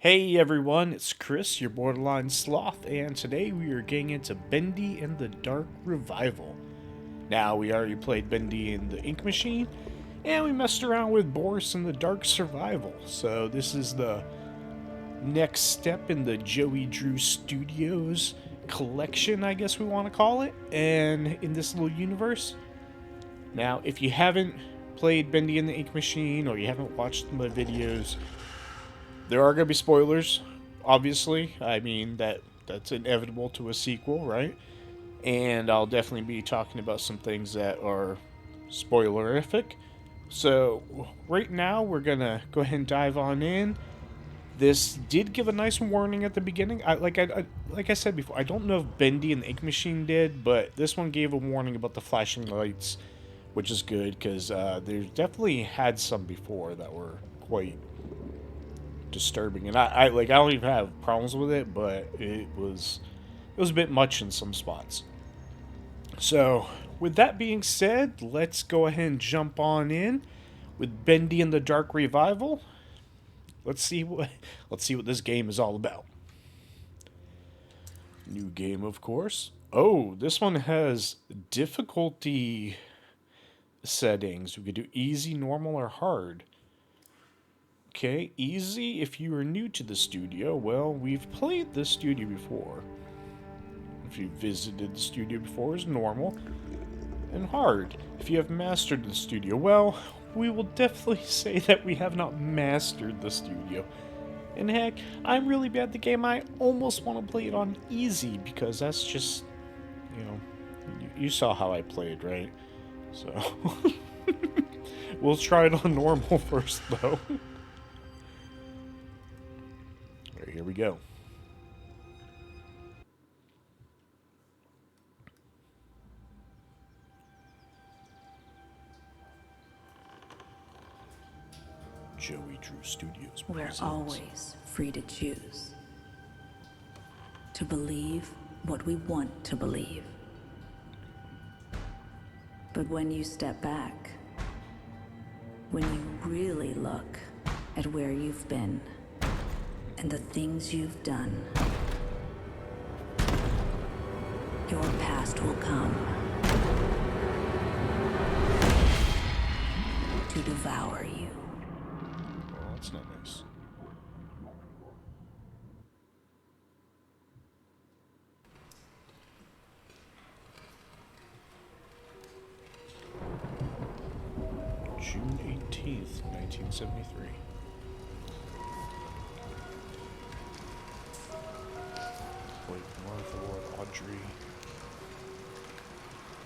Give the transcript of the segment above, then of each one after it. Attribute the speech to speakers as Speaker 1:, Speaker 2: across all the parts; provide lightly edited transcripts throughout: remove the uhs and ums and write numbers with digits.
Speaker 1: Hey everyone, it's Chris, your borderline sloth, and today we are getting into Bendy and the Dark Revival. Now, we already played Bendy in the Ink Machine, and we messed around with Boris in the Dark Survival, so this is the next step in the Joey Drew Studios collection, I guess we want to call it, and in this little universe. Now, if you haven't played Bendy in the Ink Machine, or you haven't watched my videos, there are going to be spoilers, obviously. I mean, that's inevitable to a sequel, right? And I'll definitely be talking about some things that are spoilerific. So, right now, we're going to go ahead and dive on in. This did give a nice warning at the beginning. Like I said before, I don't know if Bendy and the Ink Machine did, but this one gave a warning about the flashing lights, which is good because there's definitely had some before that were quite disturbing, and I don't even have problems with it, but it was a bit much in some spots. So, with that being said, let's go ahead and jump on in with Bendy and the Dark Revival. Let's see what this game is all about. New game, of course. Oh, this one has difficulty settings. We could do easy, normal, or hard. Okay, easy if you are new to the studio. Well, we've played this studio before. If you visited the studio before, is normal. And hard if you have mastered the studio. Well, we will definitely say that we have not mastered the studio. And heck, I'm really bad at the game. I almost want to play it on easy because that's just, you know, you saw how I played, right? So, we'll try it on normal first, though. Alright, here we go. Joey Drew Studios.
Speaker 2: We're
Speaker 1: presents.
Speaker 2: always free to choose. To believe what we want to believe. But when you step back, when you really look at where you've been and the things you've done, your past will come to devour you.
Speaker 1: Well, that's not nice. June 18th, 1973. Wait, North Lord Audrey.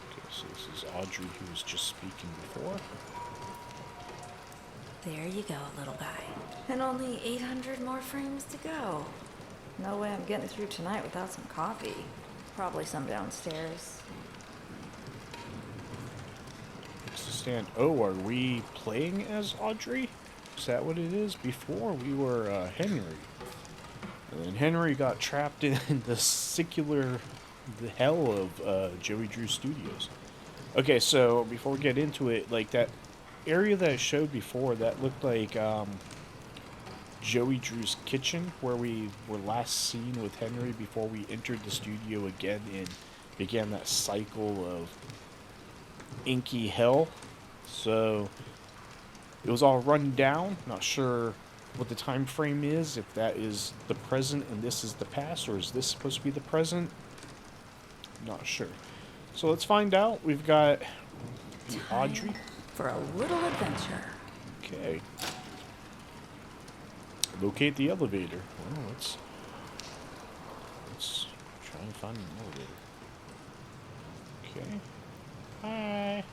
Speaker 1: Okay, so this is Audrey who was just speaking before.
Speaker 3: There you go, little guy. And only 800 more frames to go. No way I'm getting through tonight without some coffee. Probably some downstairs.
Speaker 1: Next to stand. Oh, are we playing as Audrey? Is that what it is? Before we were Henry. And then Henry got trapped in the hell of Joey Drew Studios. Okay, so before we get into it, like that area that I showed before, that looked like Joey Drew's kitchen, where we were last seen with Henry before we entered the studio again and began that cycle of inky hell. So it was all run down. Not sure what the time frame is, if that is the present and this is the past, or is this supposed to be the present? Not sure. So let's find out. We've got the Audrey.
Speaker 3: For a little adventure.
Speaker 1: Okay. Locate the elevator. Well, let's try and find an elevator. Okay. Hi.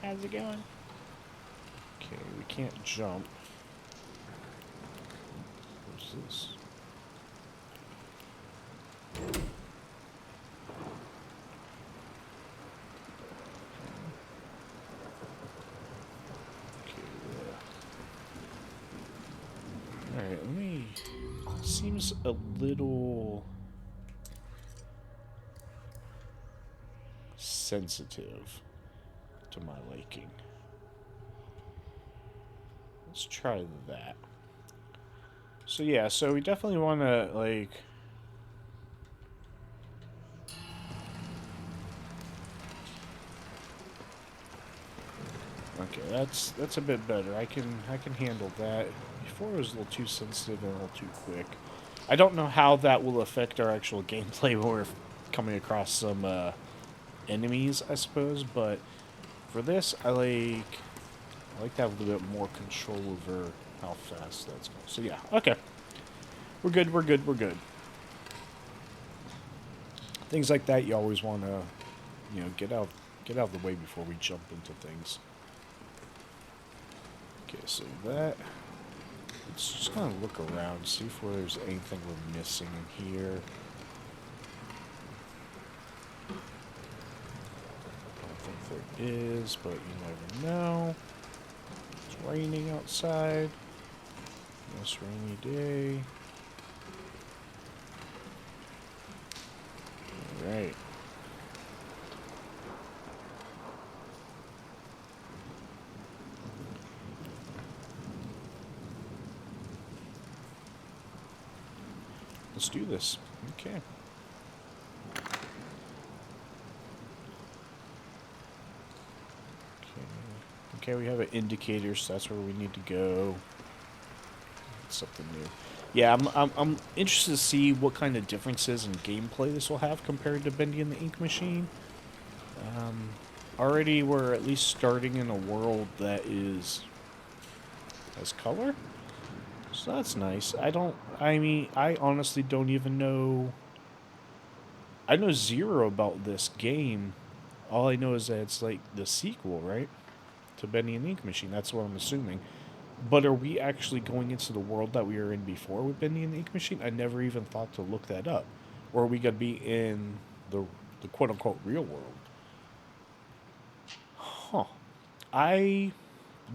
Speaker 1: How's it going? Okay, we can't jump. What's this? Alright, let me... Seems a little... sensitive to my liking. Let's try that. So yeah, so we definitely want to, like... Okay, that's a bit better. I can handle that. Before it was a little too sensitive and a little too quick. I don't know how that will affect our actual gameplay when we're coming across some enemies, I suppose, but for this, I like to have a little bit more control over how fast that's going. So yeah, okay. We're good, we're good, we're good. Things like that you always want to, you know, get out of the way before we jump into things. Okay, so that... Let's just kind of look around, see if there's anything we're missing in here. I don't think there is, but you never know. It's raining outside. Nice rainy day. Alright. Let's do this. Okay. Okay, we have an indicator, so that's where we need to go. Something new. Yeah, I'm interested to see what kind of differences in gameplay this will have compared to Bendy and the Ink Machine. Already we're at least starting in a world that has color. So that's nice. I honestly don't even know... I know zero about this game. All I know is that it's like the sequel, right? To Bendy and the Ink Machine. That's what I'm assuming. But are we actually going into the world that we were in before with Bendy and the Ink Machine? I never even thought to look that up. Or are we going to be in the quote-unquote real world? Huh. I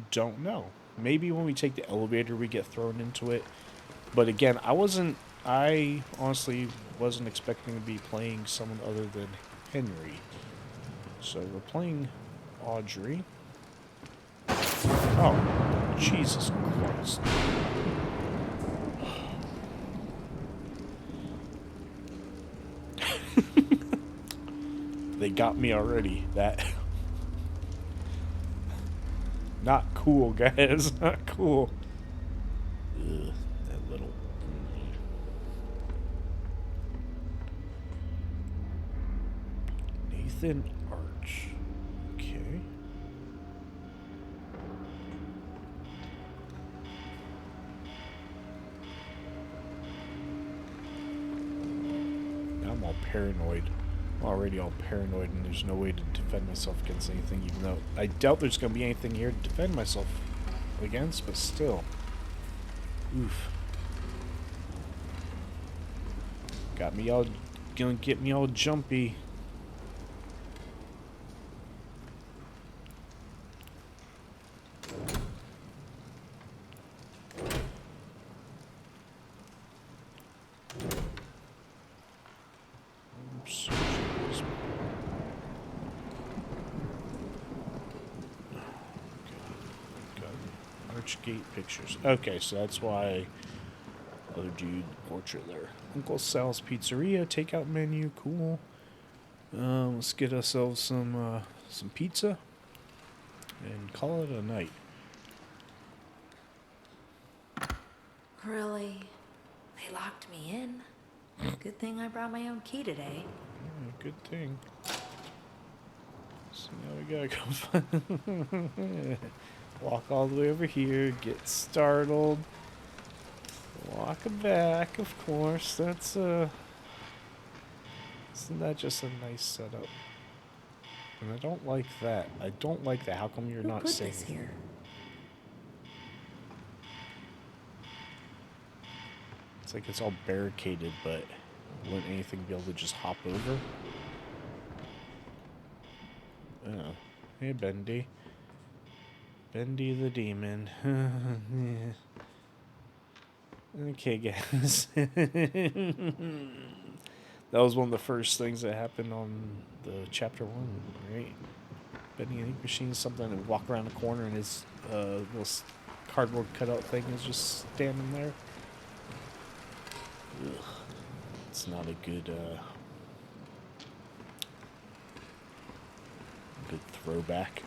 Speaker 1: don't know. Maybe when we take the elevator we get thrown into it. But again, I honestly wasn't expecting to be playing someone other than Henry. So we're playing Audrey. Oh, Jesus Christ. They got me already. That... Not cool, guys. Not cool. Ugh, that little... Nathan Arch. Okay. Now I'm all paranoid. I'm already all paranoid and there's no way to defend myself against anything, even though I doubt there's going to be anything here to defend myself against, but still. Oof. Gonna get me all jumpy. Archgate Pictures. Okay, so that's why other dude portrait there. Uncle Sal's Pizzeria takeout menu, cool. Let's get ourselves some pizza and call it a night.
Speaker 3: Really? They locked me in? Good thing I brought my own key today.
Speaker 1: Yeah, good thing. So now we gotta go walk all the way over here, get startled, walk back, of course. That's isn't that just a nice setup? And I don't like that. I don't like that. How come you're not saying
Speaker 3: this here?
Speaker 1: It's like it's all barricaded, but wouldn't anything be able to just hop over? Oh. Hey, Bendy. Bendy the Demon. Okay, guys. That was one of the first things that happened on the chapter 1, right? Bendy and the Ink Machine, something to walk around the corner and his little cardboard cutout thing is just standing there. Ugh. It's not a good good throwback.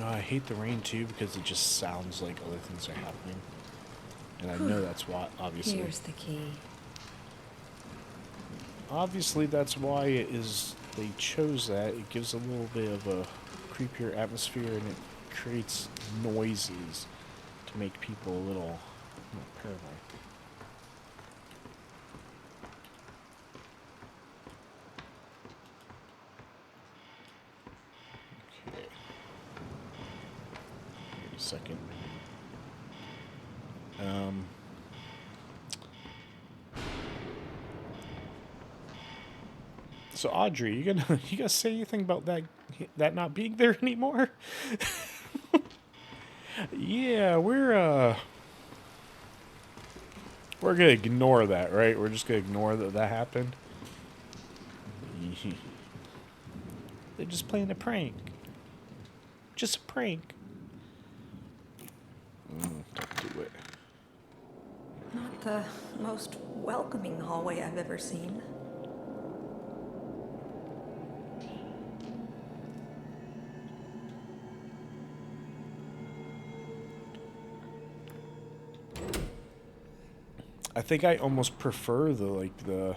Speaker 1: I hate the rain too because it just sounds like other things are happening. And I know that's why, obviously.
Speaker 3: Here's the key.
Speaker 1: Obviously that's why it is, they chose that. It gives a little bit of a creepier atmosphere and it creates noises to make people a little paranoid. Okay. Wait a second. So Audrey, you gonna say anything about that not being there anymore? Yeah, we're gonna ignore that, right? We're just gonna ignore that happened. They're just playing a prank. Just a prank. Don't do it.
Speaker 3: Not the most welcoming hallway I've ever seen.
Speaker 1: I think I almost prefer the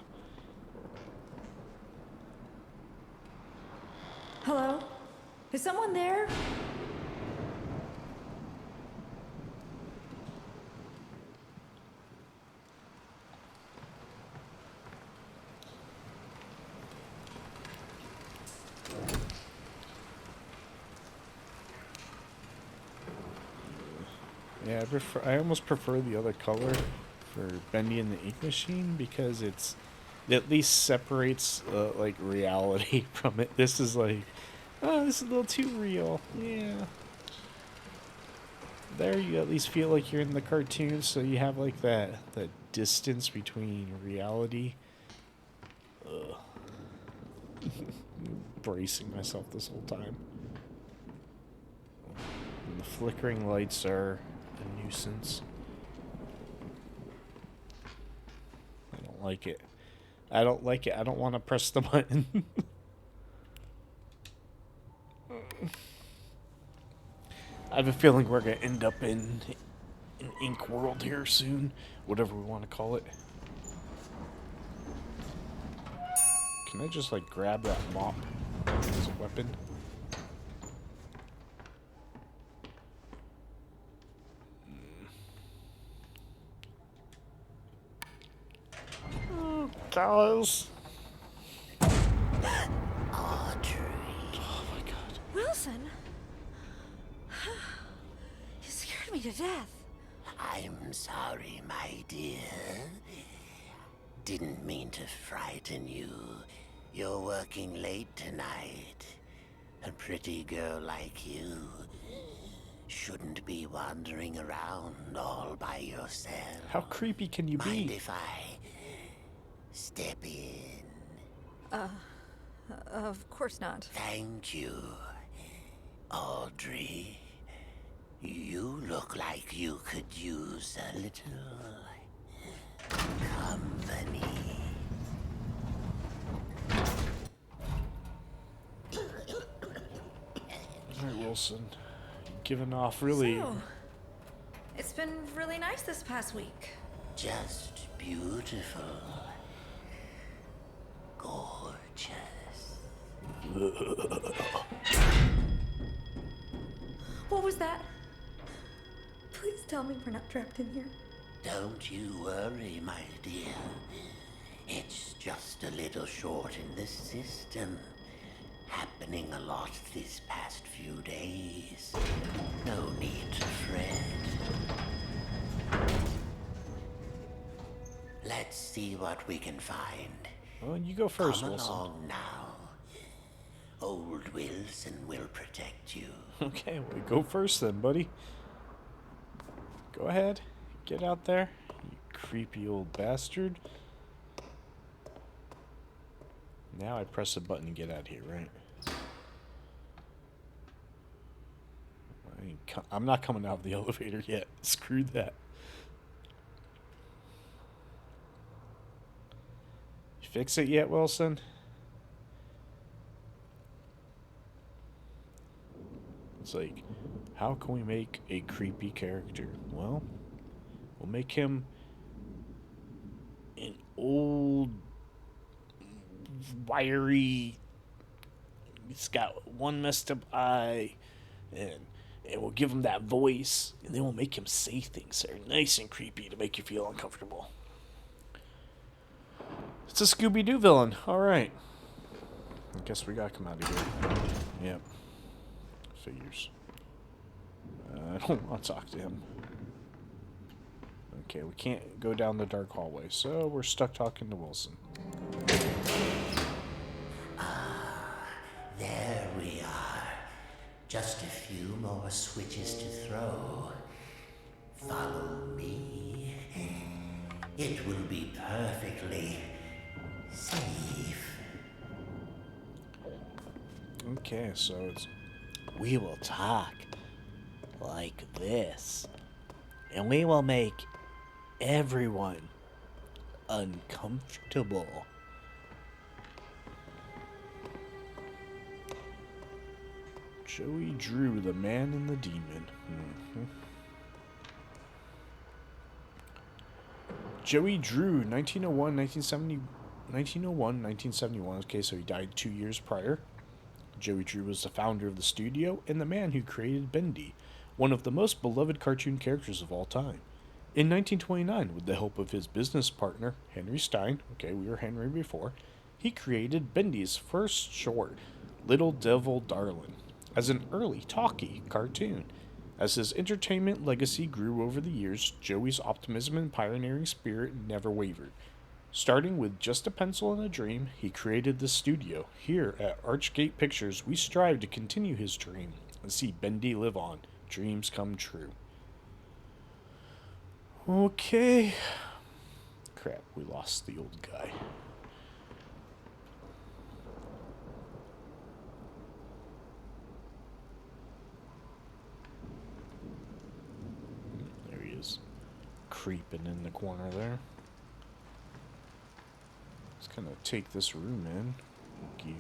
Speaker 3: Hello? Is someone there?
Speaker 1: yeah, I almost prefer the other color for Bendy and the ink machine because it at least separates like reality from it. This is like, oh, this is a little too real. Yeah. There you at least feel like you're in the cartoon, so you have like that distance between reality. Ugh. Bracing myself this whole time. And the flickering lights are a nuisance. I don't like it. I don't like it. I don't want to press the button. I have a feeling we're going to end up in an ink world here soon. Whatever we want to call it. Can I just, like, grab that mop as a weapon? Oh, guys.
Speaker 4: Audrey.
Speaker 1: Oh, my God.
Speaker 3: Wilson? You scared me to death.
Speaker 4: I'm sorry, my dear. Didn't mean to frighten you. You're working late tonight. A pretty girl like you shouldn't be wandering around all by yourself.
Speaker 1: How creepy can you
Speaker 4: Mind
Speaker 1: be?
Speaker 4: if I step in?
Speaker 3: Of course not.
Speaker 4: Thank you, Audrey. You look like you could use a little company.
Speaker 1: Alright, Wilson. Giving off really...
Speaker 3: So, it's been really nice this past week.
Speaker 4: Just beautiful. Gorgeous.
Speaker 3: What was that? Please tell me we're not trapped in here.
Speaker 4: Don't you worry, my dear. It's just a little short in the system. Happening a lot these past few days. No need to fret. Let's see what we can find.
Speaker 1: Well, you go first,
Speaker 4: Come
Speaker 1: Wilson.
Speaker 4: along now. Old Wilson will protect you.
Speaker 1: Okay, well, go first then, buddy. Go ahead. Get out there, you creepy old bastard. Now I press a button to get out of here, right? I'm not coming out of the elevator yet. Screw that. You fix it yet, Wilson? It's like, how can we make a creepy character? Well, we'll make him an old, wiry. He's got one messed up eye, and we'll give him that voice, and then we'll make him say things that are nice and creepy to make you feel uncomfortable. It's a Scooby-Doo villain. All right. I guess we gotta come out of here. Yep. Figures. I don't want to talk to him. Okay, we can't go down the dark hallway, so we're stuck talking to Wilson.
Speaker 4: There we are. Just a few more switches to throw. Follow me. It will be perfectly safe.
Speaker 1: Okay, so it's... We will talk like this. And we will make everyone uncomfortable. Joey Drew, the man and the demon. Joey Drew, 1901-1971. Okay, so he died 2 years prior. Joey Drew was the founder of the studio and the man who created Bendy, one of the most beloved cartoon characters of all time. In 1929, with the help of his business partner, Henry Stein, okay, we were Henry before, he created Bendy's first short, Little Devil Darlin', as an early talkie cartoon. As his entertainment legacy grew over the years, Joey's optimism and pioneering spirit never wavered. Starting with just a pencil and a dream, he created the studio. Here at Archgate Pictures, we strive to continue his dream and see Bendy live on. Dreams come true. Okay. Crap, we lost the old guy. There he is. Creeping in the corner there. Let's kind of take this room in. Gear.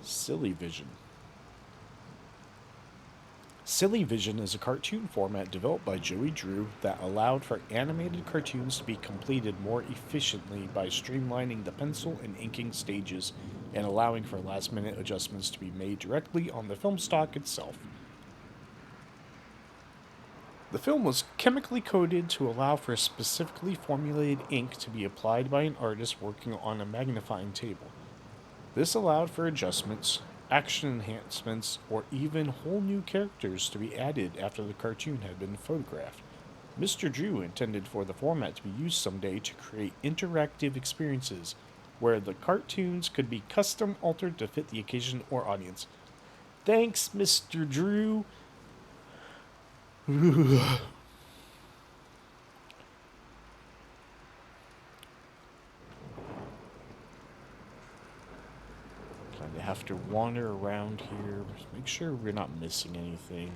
Speaker 1: Silly Vision. Silly Vision is a cartoon format developed by Joey Drew that allowed for animated cartoons to be completed more efficiently by streamlining the pencil and inking stages and allowing for last-minute adjustments to be made directly on the film stock itself. The film was chemically coated to allow for specifically formulated ink to be applied by an artist working on a magnifying table. This allowed for adjustments, action enhancements, or even whole new characters to be added after the cartoon had been photographed. Mr. Drew intended for the format to be used someday to create interactive experiences where the cartoons could be custom altered to fit the occasion or audience. Thanks, Mr. Drew. Kind of have to wander around here, make sure we're not missing anything.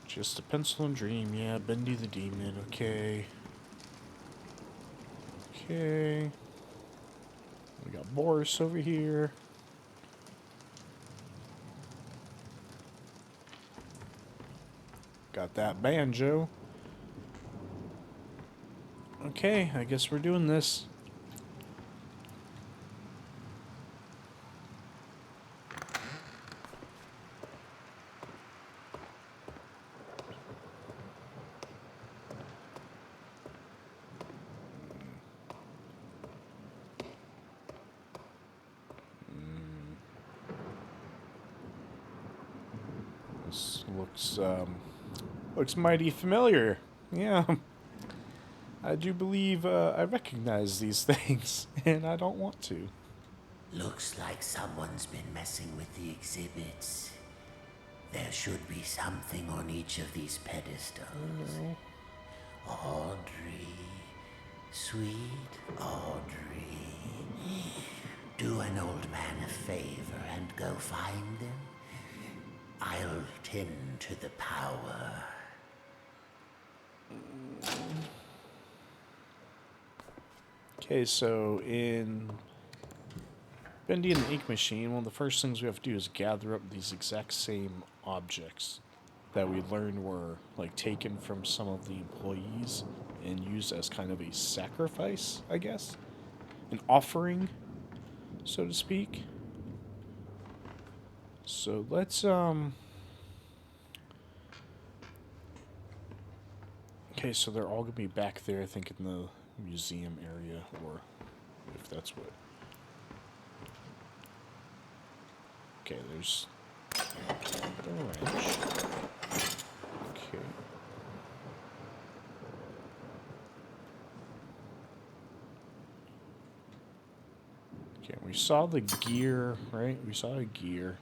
Speaker 1: Just a pencil and dream, yeah, Bendy the Demon, okay. Okay. We got Boris over here. Got that banjo. Okay, I guess we're doing this. This looks mighty familiar. Yeah. I do believe I recognize these things, and I don't want to.
Speaker 4: Looks like someone's been messing with the exhibits. There should be something on each of these pedestals. Audrey, sweet Audrey. Do an old man a favor and go find them? I'll tend to the power.
Speaker 1: Okay, so in Bendy and the Ink Machine, one of the first things we have to do is gather up these exact same objects that we learned were like taken from some of the employees and used as kind of a sacrifice, I guess. An offering, so to speak. So let's okay, so they're all gonna be back there, I think, in the museum area, or if that's what. Okay, there's the wrench. Okay. Okay, we saw the gear, right? We saw a gear.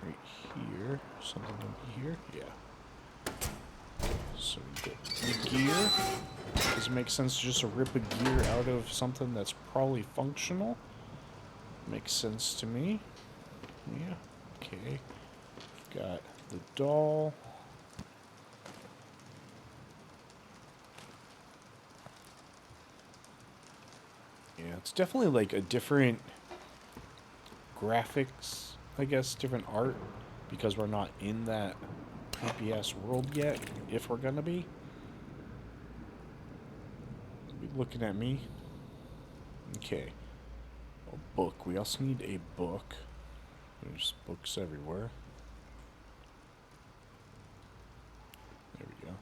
Speaker 1: Right here. Something in here? Yeah. So we get the gear. Does it make sense just to rip a gear out of something that's probably functional? Makes sense to me. Yeah. Okay. Got the doll. Yeah, it's definitely like a different graphics, I guess, different art, because we're not in that creepy-ass world yet, if we're gonna be. Looking at me. Okay. A book. We also need a book. There's books everywhere. There we go.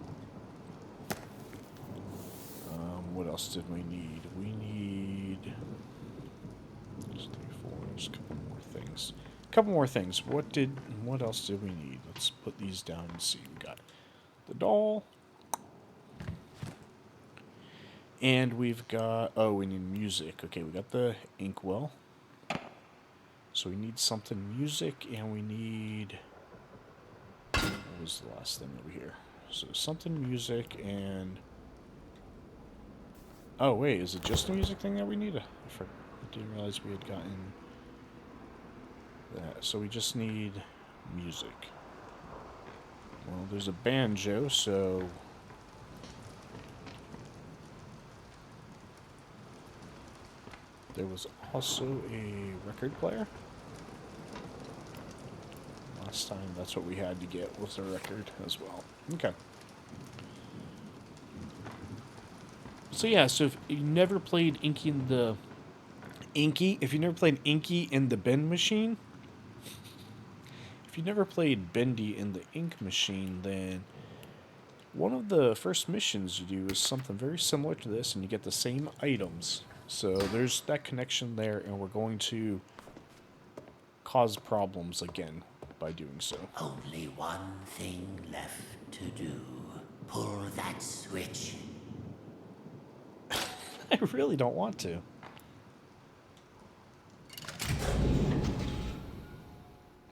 Speaker 1: What else did we need? We need... There's 3, 4, there's a couple more things. What else did we need? Let's put these down and see. We got the doll. And we've got... Oh, we need music. Okay, we got the inkwell. So we need something music, and we need... What was the last thing over here? So something music, and... Oh, wait, is it just a music thing that we need? I didn't realize we had gotten that. So we just need music. Well, there's a banjo, so... There was also a record player. Last time, that's what we had to get, was a record as well. Okay. So yeah, so if you never played if you never played Inky in the Bend Machine, if you never played Bendy in the Ink Machine, then one of the first missions you do is something very similar to this, and you get the same items. So there's that connection there, and we're going to cause problems again by doing so.
Speaker 4: Only one thing left to do. Pull that switch.
Speaker 1: I really don't want to.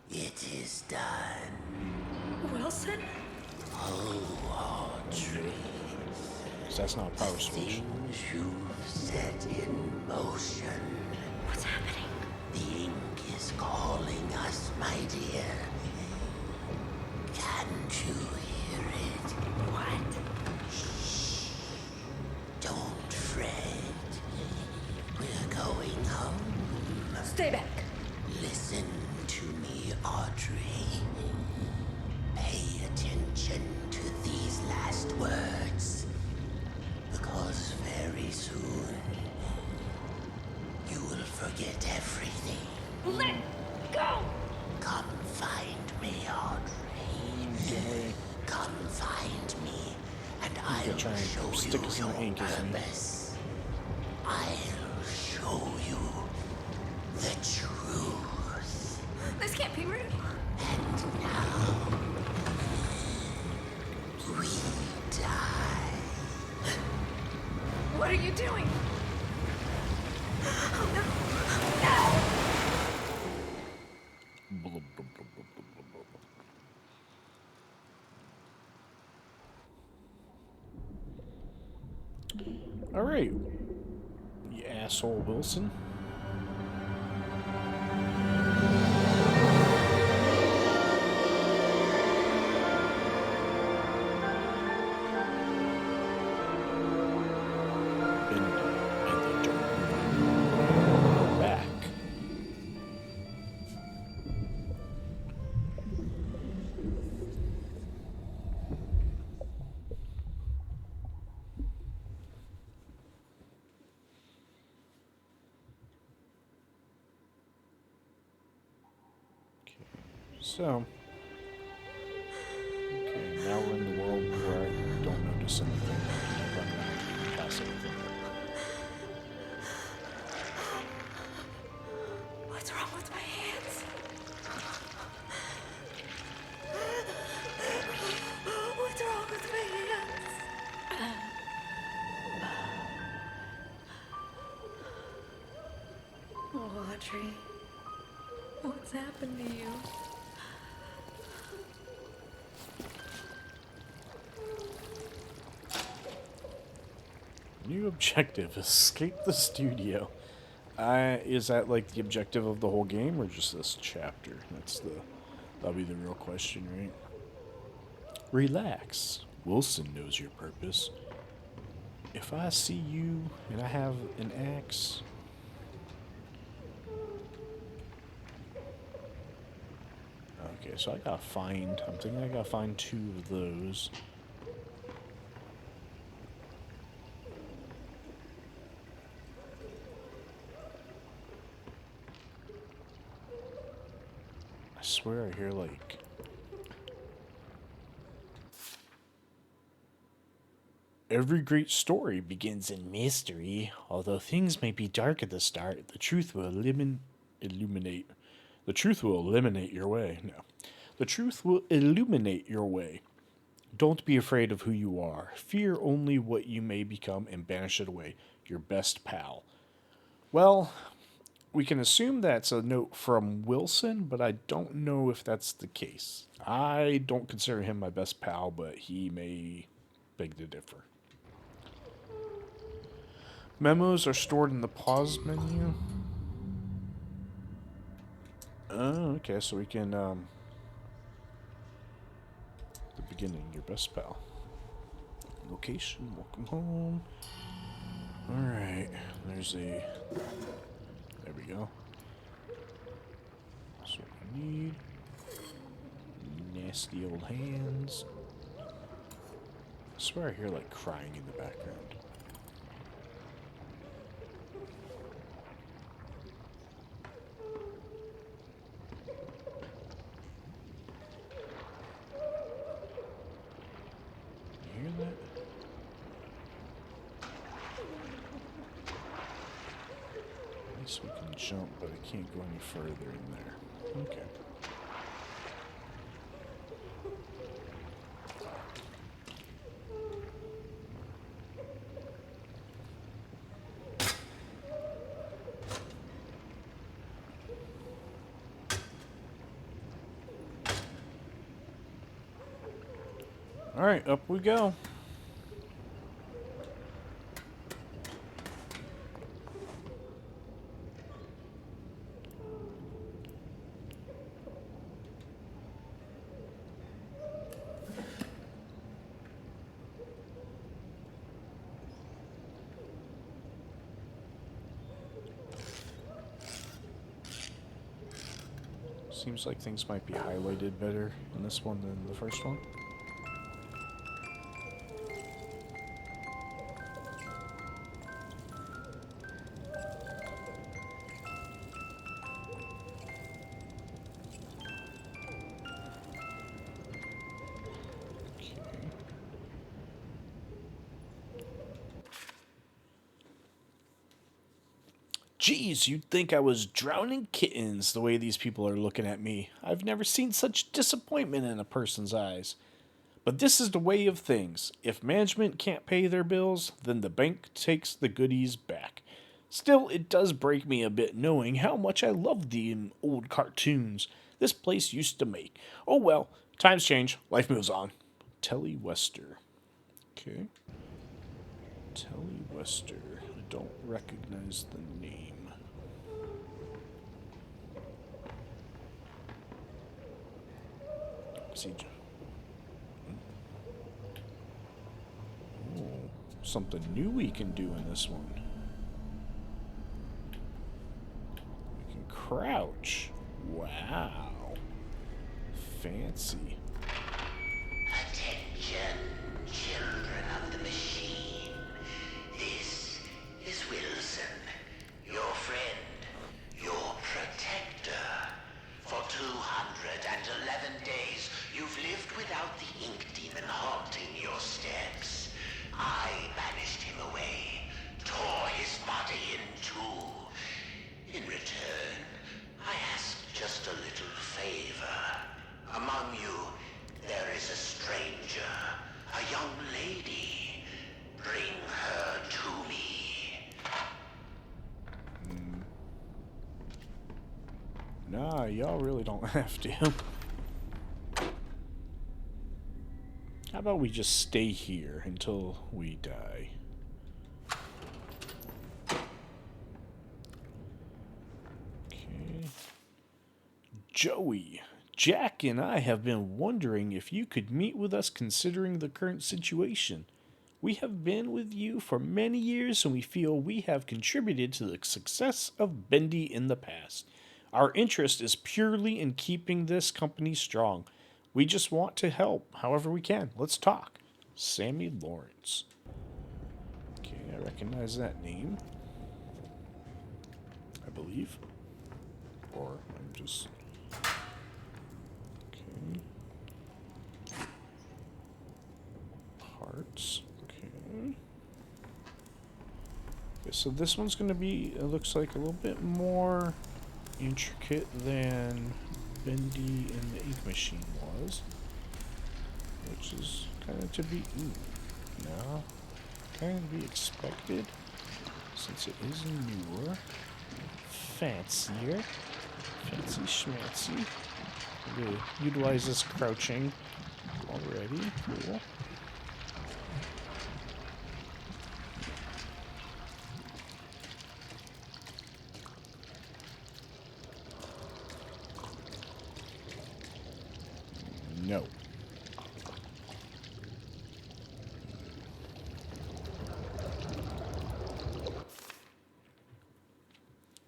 Speaker 4: It is done.
Speaker 3: Wilson?
Speaker 4: Oh, Audrey.
Speaker 1: So that's not a power switch.
Speaker 4: Things you've set in motion.
Speaker 3: What's happening?
Speaker 4: The ink is calling us, my dear. Can't you hear it?
Speaker 3: What?
Speaker 4: Don't fret. We're going home.
Speaker 3: Stay back.
Speaker 4: Listen to me, Audrey. Pay attention to these last words. Because very soon, you will forget everything.
Speaker 3: Let go!
Speaker 4: Come find me, Audrey. Come find me, and I'll
Speaker 1: try and
Speaker 4: show
Speaker 1: stick
Speaker 4: you
Speaker 1: some
Speaker 4: your
Speaker 1: ink, isn't he?
Speaker 4: purpose. I'll show you the truth.
Speaker 3: This can't be real.
Speaker 4: And now, we die.
Speaker 3: What are you doing? Oh, no.
Speaker 1: All right. asshole Wilson. So, okay, now we're in the world where I don't notice anything. I run around and pass everything.
Speaker 3: What's wrong with my hands? What's wrong with my hands? Oh, Audrey. What's happened to you?
Speaker 1: New objective: escape the studio. Is that like the objective of the whole game, or just this chapter? That'll be the real question, right? Relax. Wilson knows your purpose. If I see you and I have an axe, okay, so I gotta find. I'm thinking I gotta find 2 of those. I swear I hear like. Every great story begins in mystery. Although things may be dark at the start, the truth will illuminate. The truth will eliminate your way. No. The truth will illuminate your way. Don't be afraid of who you are. Fear only what you may become and banish it away. Your best pal. Well, we can assume that's a note from Wilson, but I don't know if that's the case. I don't consider him my best pal, but he may beg to differ. Memos are stored in the pause menu. Oh, okay, so we can, the beginning, your best pal. Location, welcome home. Alright, there we go. That's what we need. Nasty old hands. I swear I hear, like, crying in the background. We can jump, but I can't go any further in there. Okay. Alright, up we go. Seems like things might be highlighted better in this one than the first one. Geez, you'd think I was drowning kittens the way these people are looking at me. I've never seen such disappointment in a person's eyes. But this is the way of things. If management can't pay their bills, then the bank takes the goodies back. Still, it does break me a bit knowing how much I love the old cartoons this place used to make. Oh well, times change, life moves on. Telly Wester. Okay. Telly Wester. don't recognize the name. Siege. Oh, something new we can do in this one. We can crouch. Wow. Fancy.
Speaker 4: Attention, children of the machine. This is Wilson, your friend, your protector. For 211 days, you've lived without the ink demon haunting your steps. I banished him away, tore his body in two. In return, I asked just a little favor. Among you, there is a stranger, a young lady. Bring her to me.
Speaker 1: Nah, y'all really don't have to. How about we just stay here until we die? Okay. Joey, Jack and I have been wondering if you could meet with us considering the current situation. We have been with you for many years and we feel we have contributed to the success of Bendy in the past. Our interest is purely in keeping this company strong. We just want to help however we can. Let's talk. Sammy Lawrence. Okay, I recognize that name. I believe. Or I'm just... Okay. Parts. Okay. Okay, so this one's going to be, it looks like a little bit more intricate than Bendy and the ink machine was, which is kind of to be kind of to be expected since it is newer, fancier, fancy schmancy. It utilizes crouching already. Cool. No.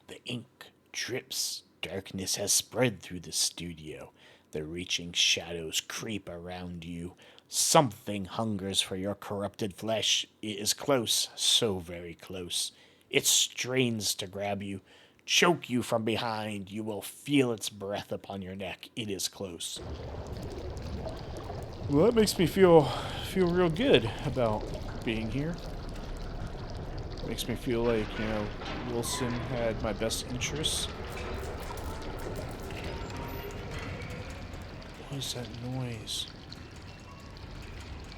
Speaker 1: The ink drips. Darkness has spread through the studio. The reaching shadows creep around you. Something hungers for your corrupted flesh. It is close, so very close. It strains to grab you, choke you from behind. You will feel its breath upon your neck. It is close. Well, that makes me feel real good about being here. Makes me feel like, you know, Wilson had my best interests. What is that noise?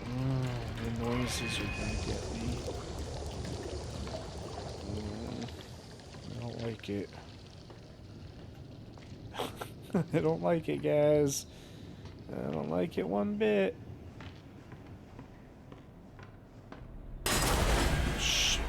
Speaker 1: Oh, the noises are gonna get me. I don't like it. I don't like it, guys. I don't like it one bit. Shit.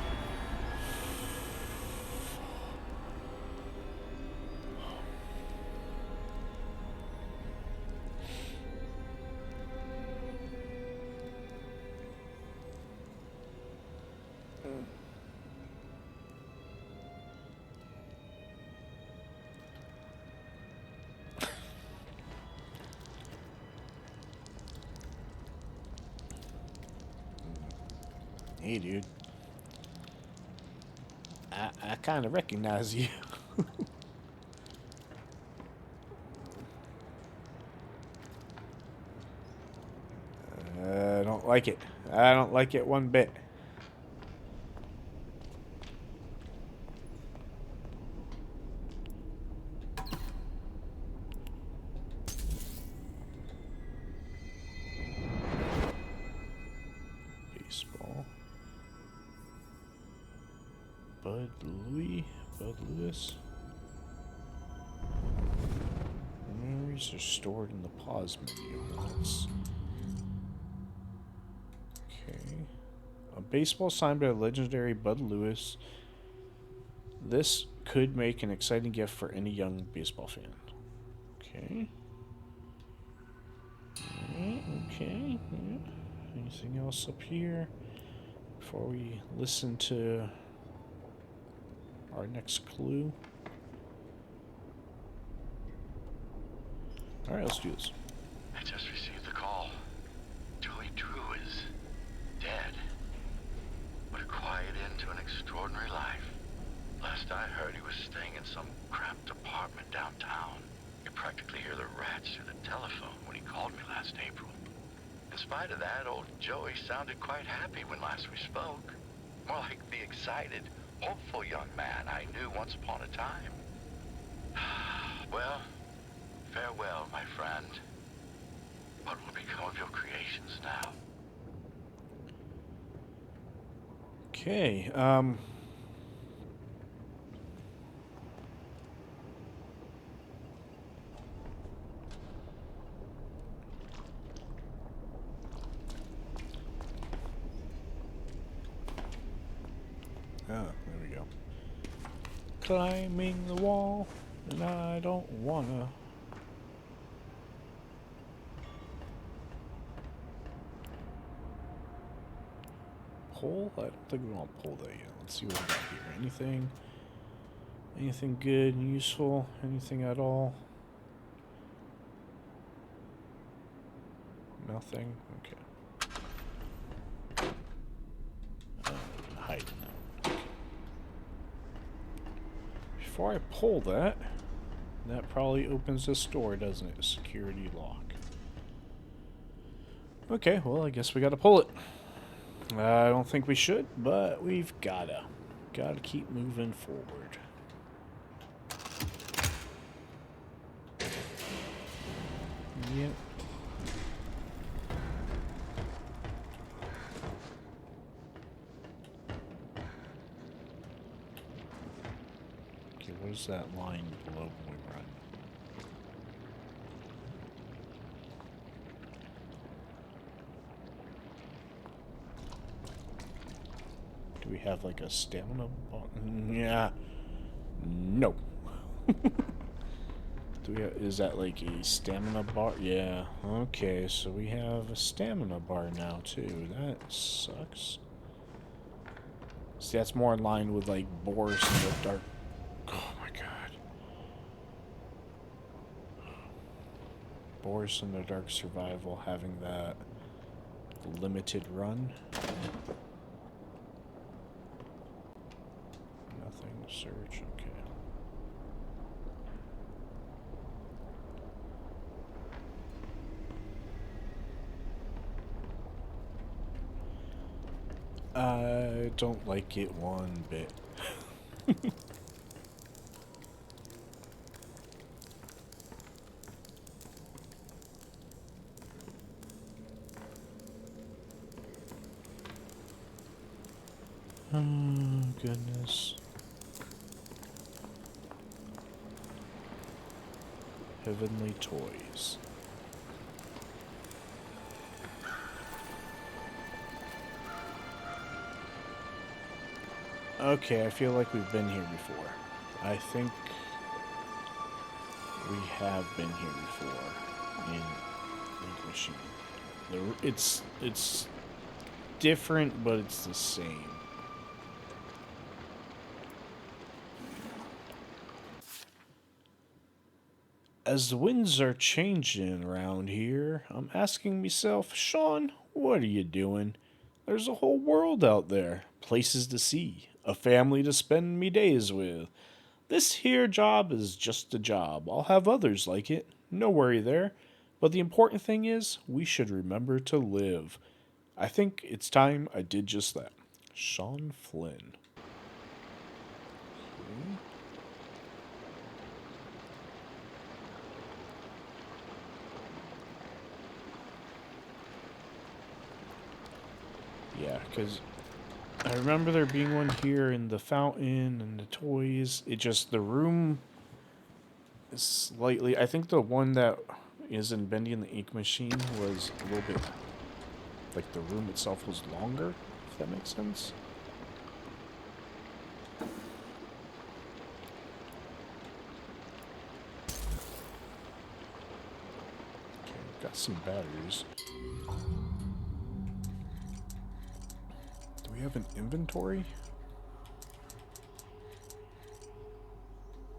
Speaker 1: Hey, dude. I kind of recognize you. I don't like it. I don't like it one bit. Baseball. Bud Lewis. Memories are stored in the pause menu. Okay. A baseball signed by legendary Bud Lewis. This could make an exciting gift for any young baseball fan. Okay. Okay. Yeah. Anything else up here before we listen to our next clue? Alright, let's do this.
Speaker 5: I just received the call. Joey Drew is dead. What a quiet end to an extraordinary life. Last I heard, he was staying in some cramped apartment downtown. You practically hear the rats through the telephone when he called me last April. In spite of that, old Joey sounded quite happy when last we spoke. More like the excited, hopeful young man I knew once upon a time. Well, farewell, my friend. What will become of your creations now?
Speaker 1: Okay, there we go. Climbing the wall, and I don't wanna. Pull? I don't think we want to pull that yet. Let's see what we got here. Anything good and useful? Anything at all? Nothing? Okay. Hide in that. Okay. Before I pull that, that probably opens this door, doesn't it? A security lock. Okay, well, I guess we gotta pull it. I don't think we should, but we've gotta keep moving forward. Yep. Okay, where's that line below when we run? Do we have like a stamina bar? Yeah. No. Do we have, is that like a stamina bar? Yeah. Okay, so we have a stamina bar now too. That sucks. See, that's more in line with like Boris in the Dark. Oh my god. Boris in the Dark Survival having that limited run. Nothing. Search. Okay. I don't like it one bit. Oh, goodness. Heavenly toys. Okay, I feel like we've been here before. I think we have been here before in Ink Machine. It's different, but it's the same. As the winds are changing around here, I'm asking myself, Sean, what are you doing? There's a whole world out there, places to see, a family to spend me days with. This here job is just a job. I'll have others like it, no worry there. But the important thing is, we should remember to live. I think it's time I did just that. Sean Flynn. Okay. Yeah, because I remember there being one here in the fountain and the toys. It just, the room is slightly, I think the one that is in Bendy and the Ink Machine was a little bit, like the room itself was longer, if that makes sense. Okay, got some batteries. Do we have an inventory?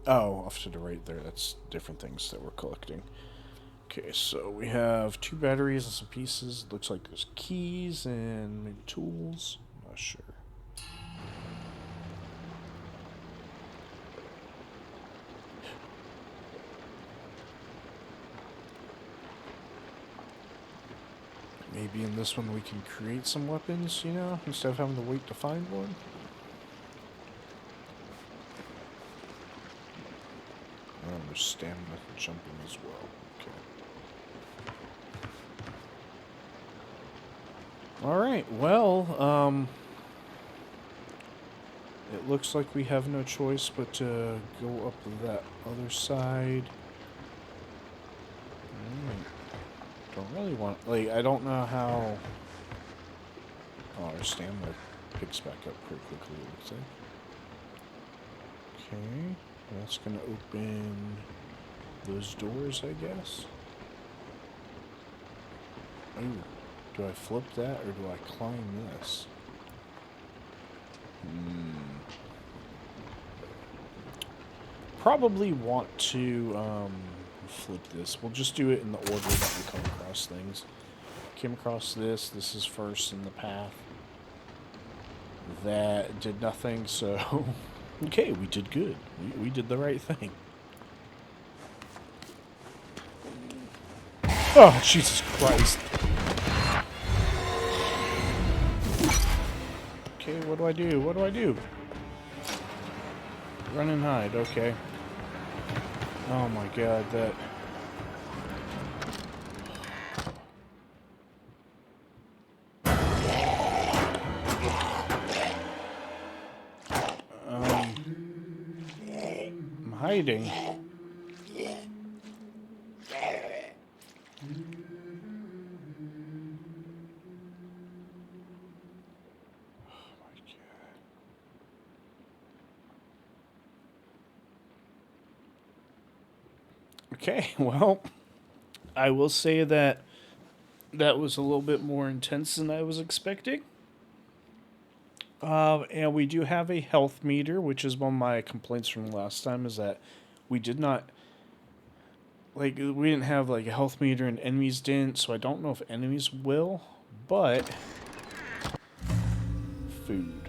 Speaker 1: Oh, off to the right there. That's different things that we're collecting. Okay, so we have 2 batteries and some pieces. Looks like there's keys and maybe tools. I'm not sure. Maybe in this one we can create some weapons, you know, instead of having to wait to find one. Oh, there's stamina and jumping as well. Okay. Alright, well, it looks like we have no choice but to go up that other side. Alright. Don't really want, like, I don't know how. Oh, our stamina picks back up pretty quickly, it looks like. Okay, that's gonna open those doors, I guess. Ooh, do I flip that or do I climb this? Probably want to, flip this. We'll just do it in the order that we come across things. Came across this. This is first in the path. That did nothing, so... Okay, we did good. We did the right thing. Oh, Jesus Christ. Okay, what do I do? What do I do? Run and hide, okay. Oh my god, that... I'm hiding. Okay, well, I will say that that was a little bit more intense than I was expecting. And we do have a health meter, which is one of my complaints from last time, is that we did not, like, we didn't have, like, a health meter and enemies didn't, so I don't know if enemies will, but... Food.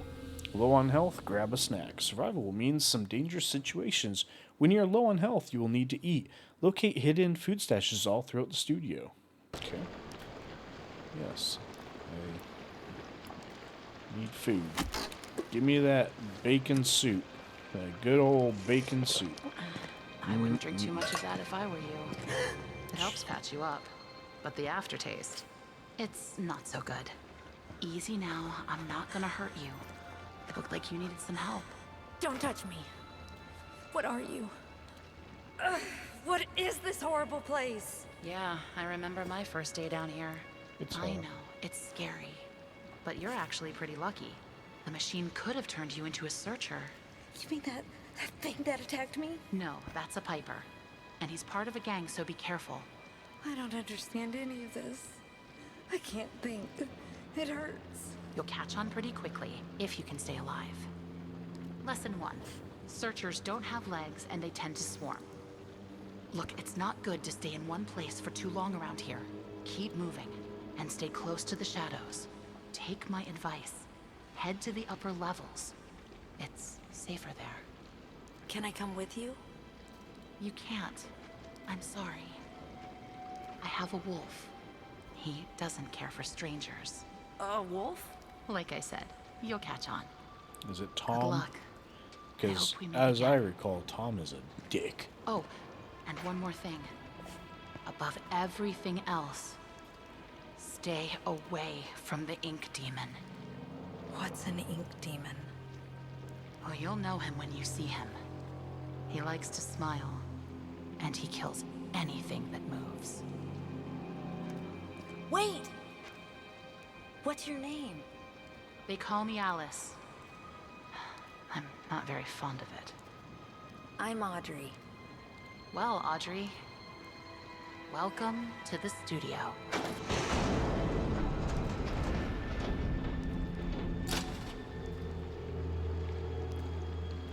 Speaker 1: Low on health, grab a snack. Survival will mean some dangerous situations. When you're low on health, you will need to eat. Locate hidden food stashes all throughout the studio. Okay. Yes. I need food. Give me that bacon soup. That good old bacon soup.
Speaker 6: I wouldn't drink too much of that if I were you. It helps patch you up. But the aftertaste, it's not so good. Easy now. I'm not gonna hurt you. It looked like you needed some help.
Speaker 3: Don't touch me. What are you? Ugh, what is this horrible place?
Speaker 6: Yeah, I remember my first day down here. I
Speaker 1: It's
Speaker 6: know, it's scary. But you're actually pretty lucky. The machine could have turned you into a searcher.
Speaker 3: You mean that thing that attacked me?
Speaker 6: No, that's a Piper. And he's part of a gang, so be careful.
Speaker 3: I don't understand any of this. I can't think. It hurts.
Speaker 6: You'll catch on pretty quickly, if you can stay alive. Lesson 1. Searchers don't have legs, and they tend to swarm. Look, it's not good to stay in one place for too long around here. Keep moving, and stay close to the shadows. Take my advice. Head to the upper levels. It's safer there.
Speaker 3: Can I come with you?
Speaker 6: You can't. I'm sorry. I have a wolf. He doesn't care for strangers.
Speaker 3: A wolf?
Speaker 6: Like I said, you'll catch on.
Speaker 1: Is it
Speaker 6: Good
Speaker 1: Tom?
Speaker 6: luck.
Speaker 1: Because,
Speaker 6: hope we meet
Speaker 1: as I
Speaker 6: again.
Speaker 1: recall, Tom is a dick.
Speaker 6: Oh, and one more thing. Above everything else, stay away from the ink demon.
Speaker 3: What's an ink demon?
Speaker 6: Oh, you'll know him when you see him. He likes to smile, and he kills anything that moves.
Speaker 3: Wait! What's your name?
Speaker 6: They call me Alice. I'm not very fond of it.
Speaker 3: I'm Audrey.
Speaker 6: Well, Audrey, welcome to the studio.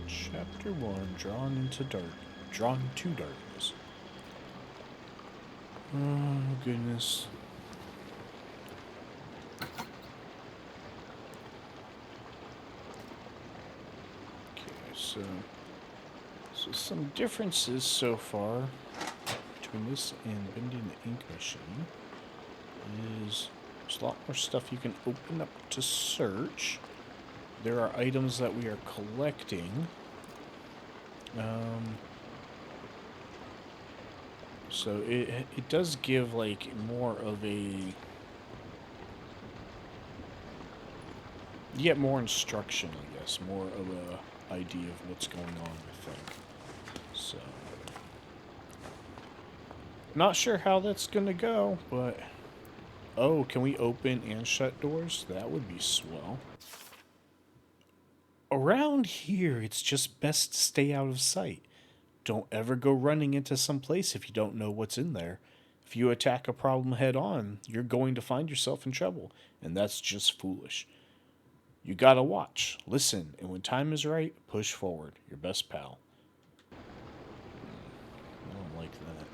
Speaker 1: Chapter 1, Drawn to Darkness. Oh, goodness. Okay, so some differences so far between this and Bendy and the Ink Machine is there's a lot more stuff you can open up to search. There are items that we are collecting. So it does give like more of a, you get more instruction, I guess, more of a idea of what's going on, I think. So not sure how that's gonna go, but oh, can we open and shut doors? That would be swell. Around here, it's just best to stay out of sight. Don't ever go running into some place if you don't know what's in there. If you attack a problem head on, you're going to find yourself in trouble, and that's just foolish. You gotta watch, listen, and when time is right, push forward. Your best pal. I don't like that.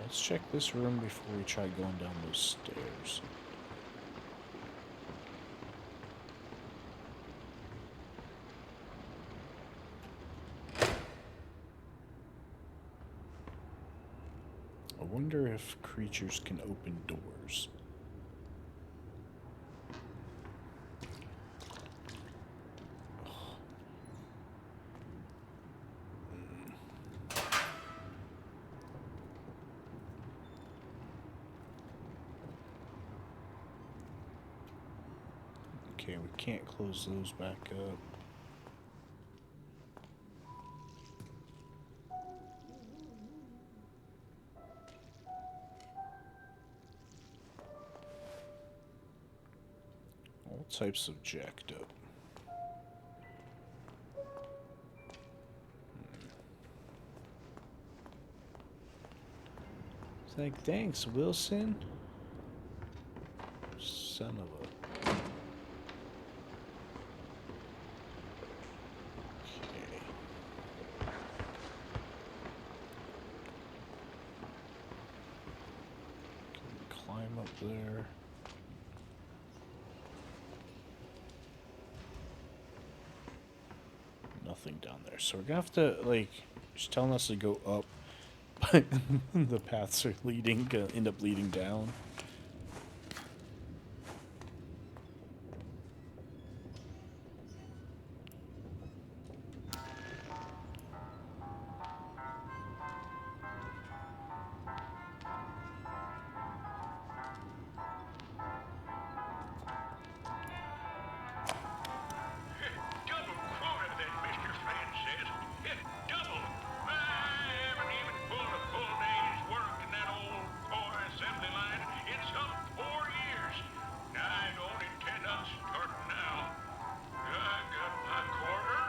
Speaker 1: Let's check this room before we try going down those stairs. I wonder if creatures can open doors. Okay, we can't close those back up. All types of jacked up. It's like, thanks, Wilson. Son of a... Okay. Can we climb up there? Nothing down there. So we're gonna have to, like, just telling us to go up, but the paths are end up leading down.
Speaker 5: Double quota, that Mr. Fan says. Double. I haven't even pulled a full day's work in that old core assembly line in some 4 years. I don't intend on starting now. I got my quarter,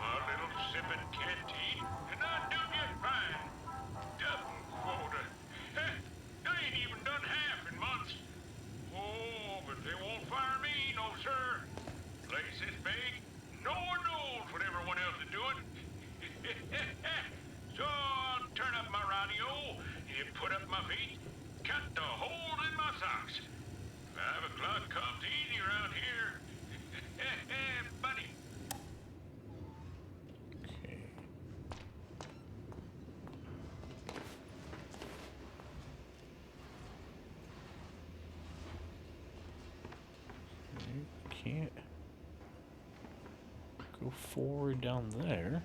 Speaker 5: my little sipping canteen, and I'm doing just fine. Double quota. I ain't even done half in months. Oh, but they won't fire me, no sir. Place is big. No one knows what everyone else is doing. So I'll turn up my radio, you put up my feet, cut the hole in my socks. 5 o'clock comes easy around here. Buddy.
Speaker 1: Okay. Can't go forward down there.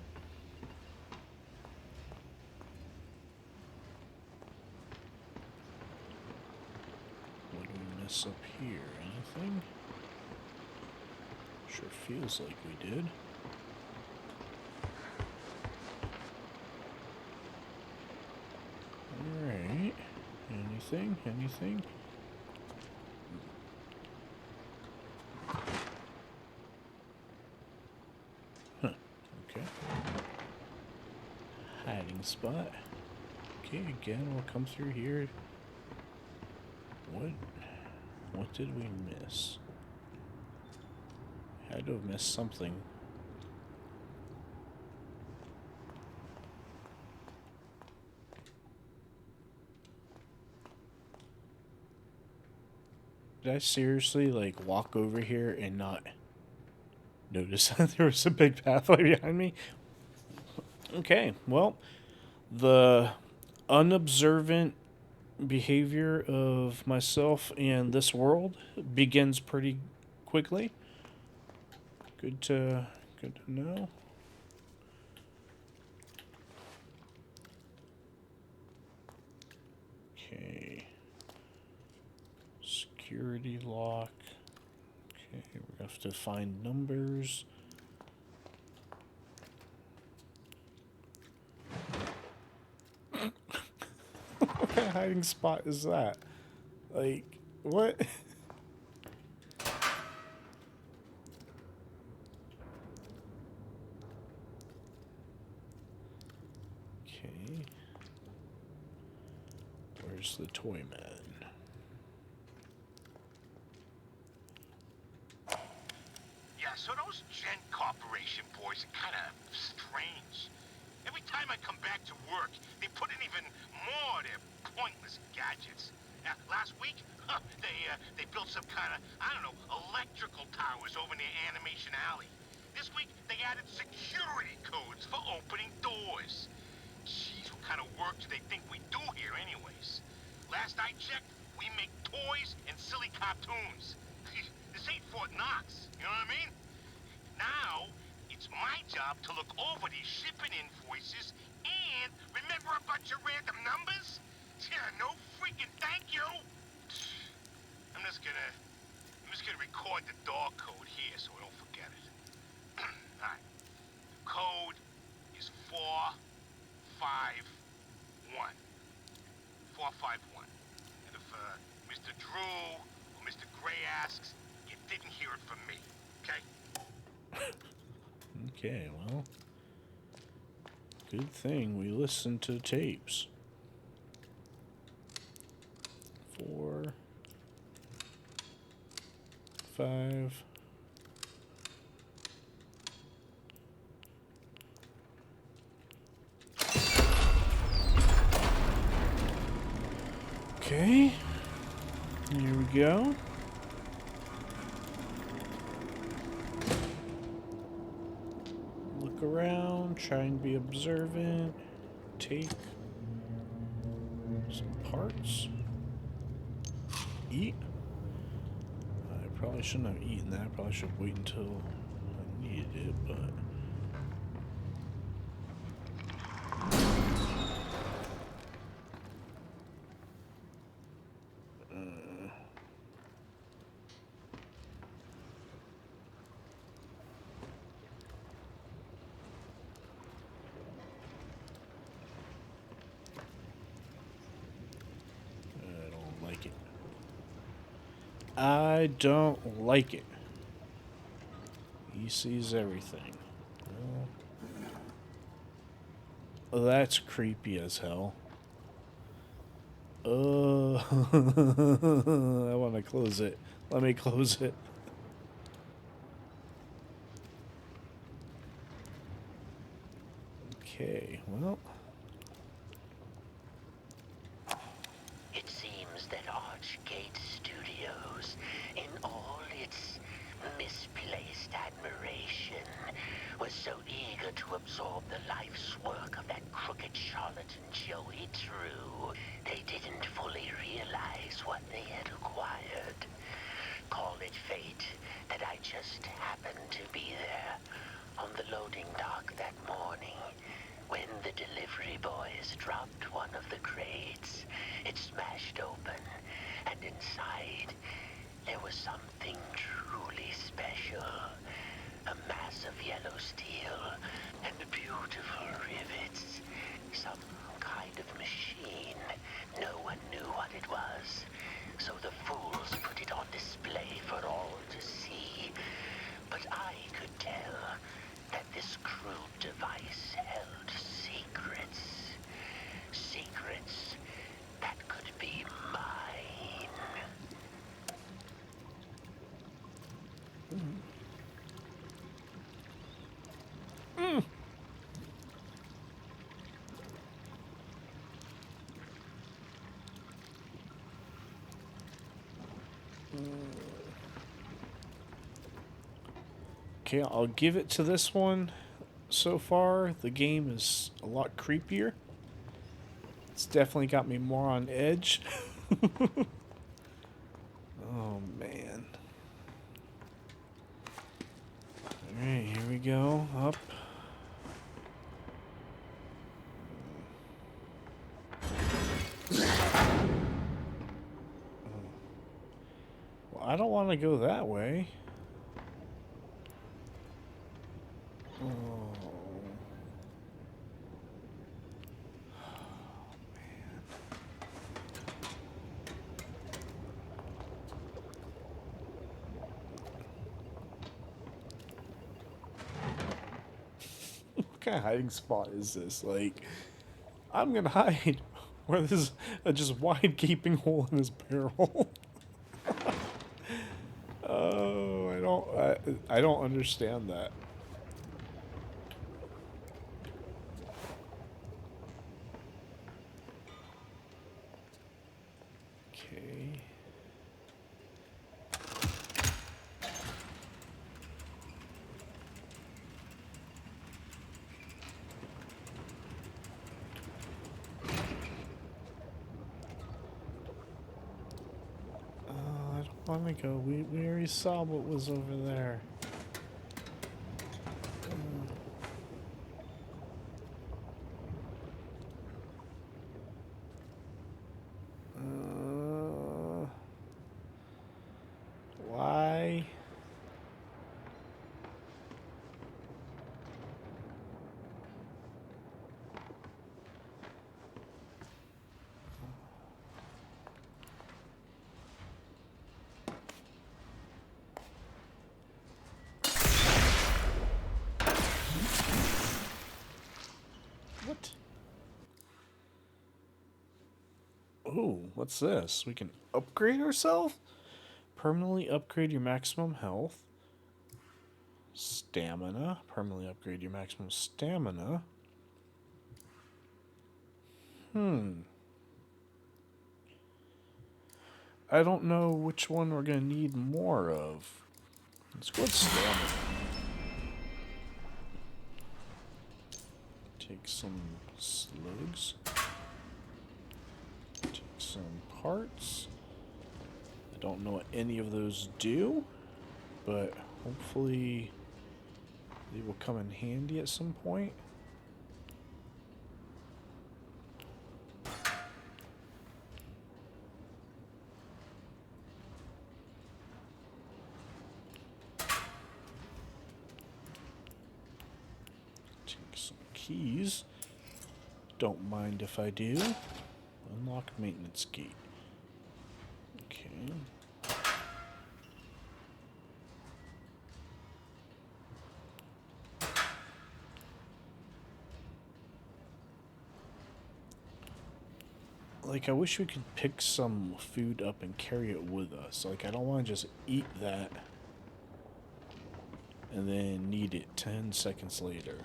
Speaker 1: miss up here? Anything? Sure feels like we did. Alright. Anything? Anything? Huh. Okay. Hiding spot. Okay, again, we'll come through here. What did we miss? Had to have missed something. Did I seriously, like, walk over here and not notice that there was a big pathway behind me? Okay, well, the unobservant behavior of myself and this world begins pretty quickly. Good to know. Okay. Security lock. Okay, we have to find numbers. What kind of hiding spot is that? Like, what? Okay. Where's the toy man?
Speaker 5: Yeah, so those Gen Corporation boys are kind of strange. Every time I come back to work, they put in even more of their pointless gadgets. Last week, they built some kind of, I don't know, electrical towers over near Animation Alley. This week, they added security codes for opening doors. Jeez, what kind of work do they think we do here anyways? Last I checked, we make toys and silly cartoons. This ain't Fort Knox, you know what I mean? Now, it's my job to look over these shipping invoices and remember a bunch of random numbers? Yeah, no freaking thank you! I'm just gonna record the door code here so I don't forget it. Alright. The code is 451. 451. And if Mr. Drew or Mr. Gray asks, you didn't hear it from me. Okay?
Speaker 1: Okay, well. Good thing we listened to tapes. 4, 5. Okay. Here we go. Look around, try and be observant. Take some parts. Eat. I probably shouldn't have eaten that. I probably should wait until I needed it, but... I don't like it. I don't like it. He sees everything. Well, that's creepy as hell. I want to close it. Let me close it. Okay, well.
Speaker 4: It seems that Archgate Studios, in all its misplaced admiration, was so eager to absorb the life's work of that crooked charlatan Joey Drew, they didn't fully realize what they had acquired. Call it fate that I just happened to be there on the loading dock that morning when the delivery boys dropped one of the crates. It smashed open, and And inside, there was something truly special. A mass of yellow steel and beautiful rivets. Some kind of machine. No one knew what it was. So the fools put it on display for all to see. But I could tell that this crude device held secrets. Secrets that could be mine.
Speaker 1: Okay, I'll give it to this one. So far, the game is a lot creepier. It's definitely got me more on edge. Oh, man. Alright, here we go. Up. Well, I don't want to go that way. Oh. What kind of hiding spot is this? Like, I'm gonna hide where there's a just wide gaping hole in his barrel. Oh, I don't understand that. Okay. I don't want to go. We already saw what was over there. Why? What? Oh, what's this? We can upgrade ourselves? Permanently upgrade your maximum health. Stamina. Permanently upgrade your maximum stamina. I don't know which one we're going to need more of. Let's go with stamina. Take some slugs. Take some parts. I don't know what any of those do, but hopefully they will come in handy at some point. Take some keys. Don't mind if I do. Unlock maintenance gate. Okay. Like, I wish we could pick some food up and carry it with us. Like, I don't want to just eat that and then need it 10 seconds later.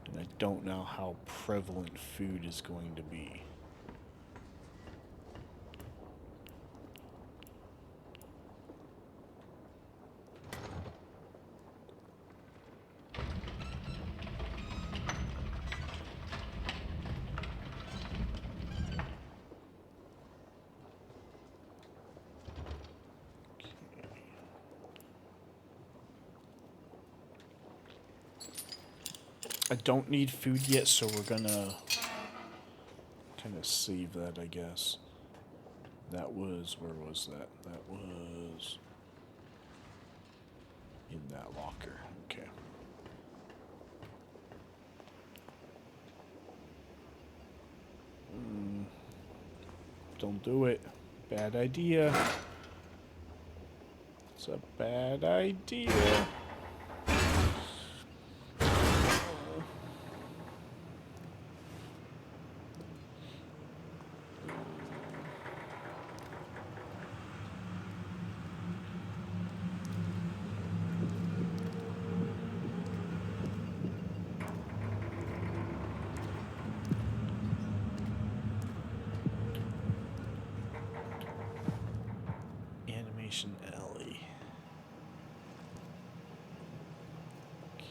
Speaker 1: And I don't know how prevalent food is going to be. I don't need food yet, so we're gonna kind of save that, I guess. That was, where was that? That was in that locker. Okay. Don't do it. Bad idea. It's a bad idea. Animation alley. Okay.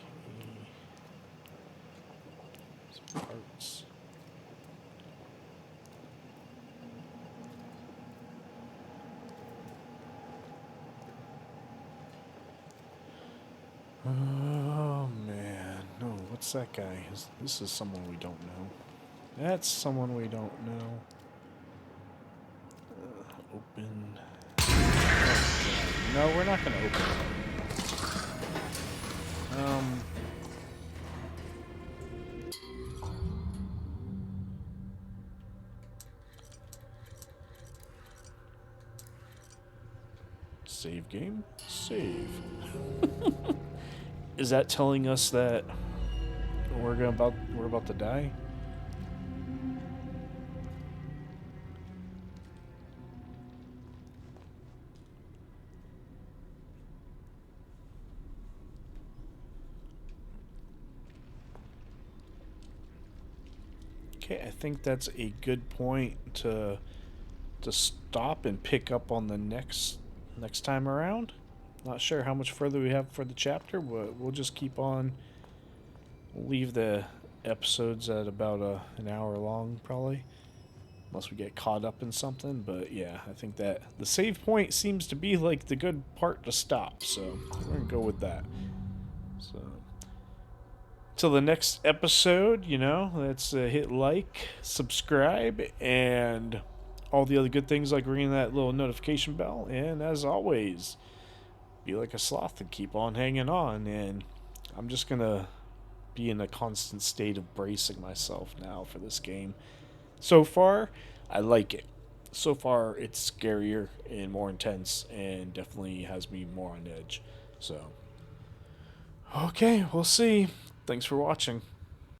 Speaker 1: Some parts. Oh man, no, what's that guy? This is someone we don't know. That's someone we don't know. Open. No, we're not gonna open it. Save game? Save. Is that telling us that we're about to die? Okay, I think that's a good point to stop and pick up on the next time around. Not sure how much further we have for the chapter, but we'll just keep on. We'll leave the episodes at about an hour long, probably, unless we get caught up in something. But yeah, I think that the save point seems to be like the good part to stop, so we're gonna go with that. So till the next episode, you know, let's hit like, subscribe, and all the other good things like ringing that little notification bell. And as always, be like a sloth and keep on hanging on. And I'm just gonna be in a constant state of bracing myself now for this game. So far, I like it. So far, it's scarier and more intense and definitely has me more on edge. So, okay, we'll see. Thanks for watching.